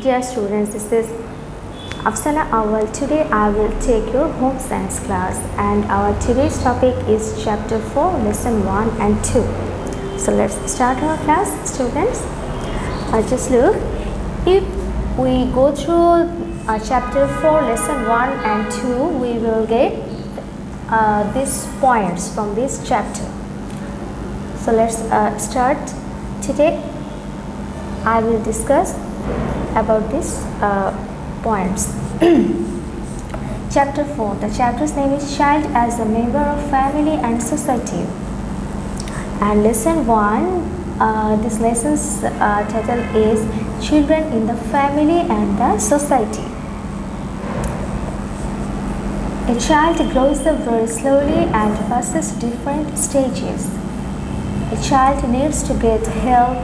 Dear students, this is Afsana Awal. Today I will take your home science class, and our today's topic is chapter 4, lesson 1 and 2. So let's start our class, students. Just look, if we go through chapter 4, lesson 1 and 2, we will get these points from this chapter. So let's start. Today I will discuss about these points. Chapter 4. The chapter's name is Child as a Member of Family and Society. And lesson 1, this lesson's title is Children in the Family and the Society. A child grows up very slowly and passes different stages. A child needs to get help,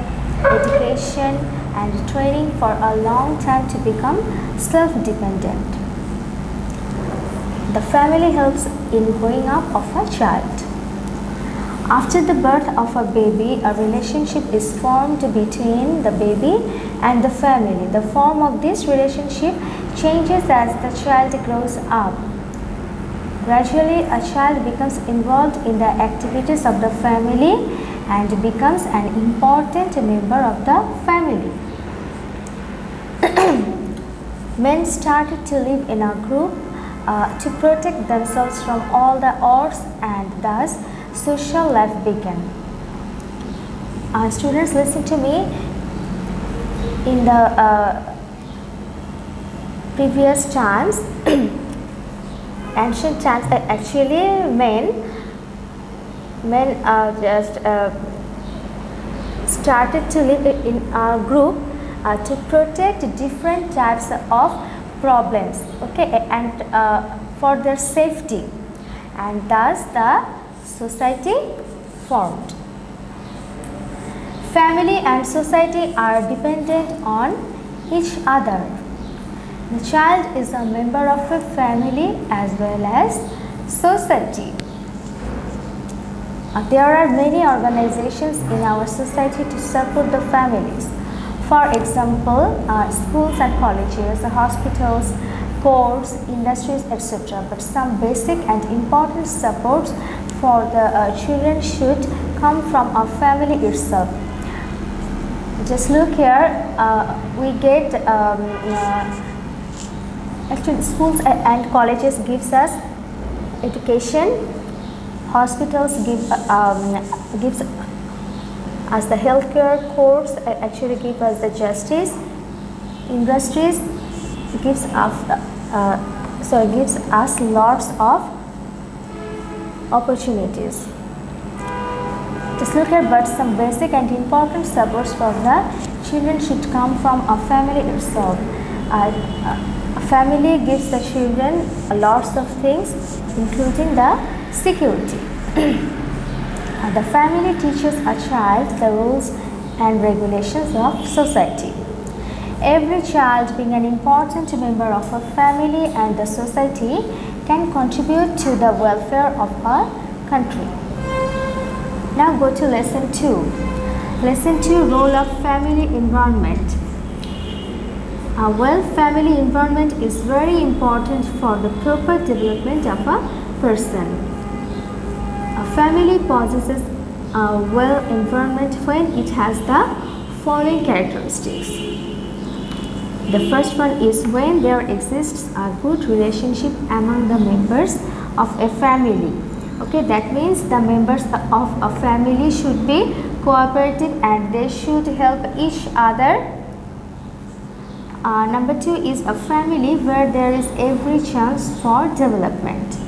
education, and training for a long time to become self-dependent. The family helps in growing up of a child. After the birth of a baby, a relationship is formed between the baby and the family. The form of this relationship changes as the child grows up. Gradually, a child becomes involved in the activities of the family and becomes an important member of the family. Men started to live in a group to protect themselves from all the odds, and thus social life began. Students, listen to me. In the previous times, ancient times, actually men just started to live in a group to protect different types of problems, okay, and for their safety, and thus the society formed. Family and society are dependent on each other. The child is a member of a family as well as society. There are many organizations in our society to support the families. For example, schools and colleges, hospitals, courts, industries, etc. But some basic and important supports for the children should come from our family itself. Just look here, we get actually schools and colleges gives us education. Hospitals gives us the healthcare, courts actually give us the justice. Industries gives us lots of opportunities. Just look at, but some basic and important supports for the children should come from a family itself. A family gives the children lots of things, including the security. The family teaches a child the rules and regulations of society. Every child, being an important member of a family and the society, can contribute to the welfare of our country. Now go to lesson 2. Lesson 2, role of family environment. Well, family environment is very important for the proper development of a person. A family possesses a well environment when it has the following characteristics. The first one is when there exists a good relationship among the members of a family. Okay, that means the members of a family should be cooperative and they should help each other. Number 2 is a family where there is every chance for development.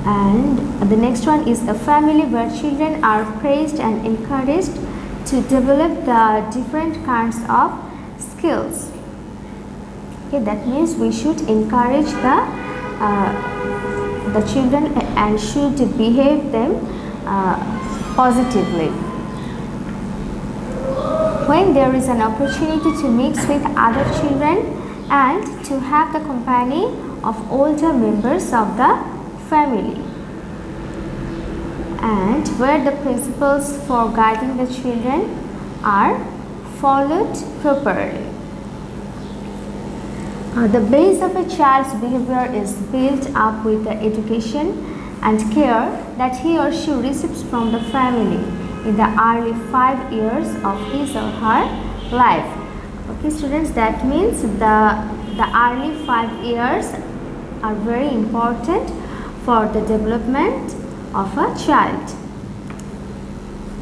And the next one is a family where children are praised and encouraged to develop the different kinds of skills. Okay, that means we should encourage the children and should behave them positively. When there is an opportunity to mix with other children and to have the company of older members of the family, and where the principles for guiding the children are followed properly. The base of a child's behavior is built up with the education and care that he or she receives from the family in the early 5 years of his or her life. Okay, students, that means the early 5 years are very important for the development of a child.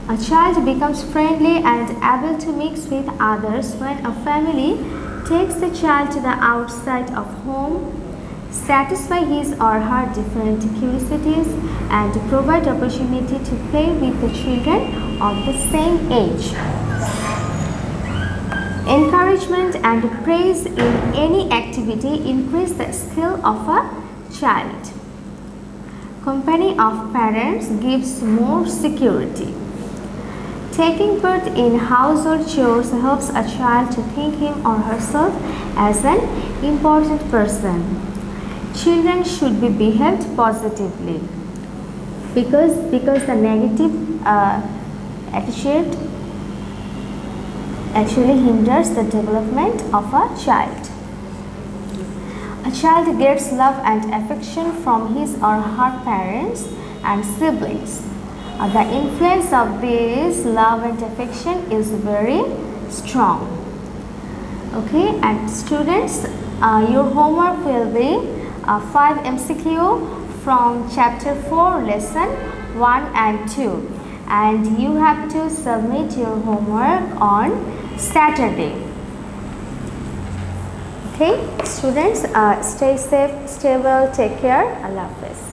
A child becomes friendly and able to mix with others when a family takes the child to the outside of home, satisfy his or her different curiosities, and provide opportunity to play with the children of the same age. Encouragement and praise in any activity increase the skill of a child. Company of parents gives more security. Taking part in household chores helps a child to think him or herself as an important person. Children should be behaved positively because the negative attitude actually hinders the development of a child. A child gets love and affection from his or her parents and siblings. The influence of this love and affection is very strong. Okay, and students, your homework will be 5 MCQ from chapter 4 lesson 1 and 2, and you have to submit your homework on Saturday. Okay, students, stay safe, stay well, take care. Allah Hafiz.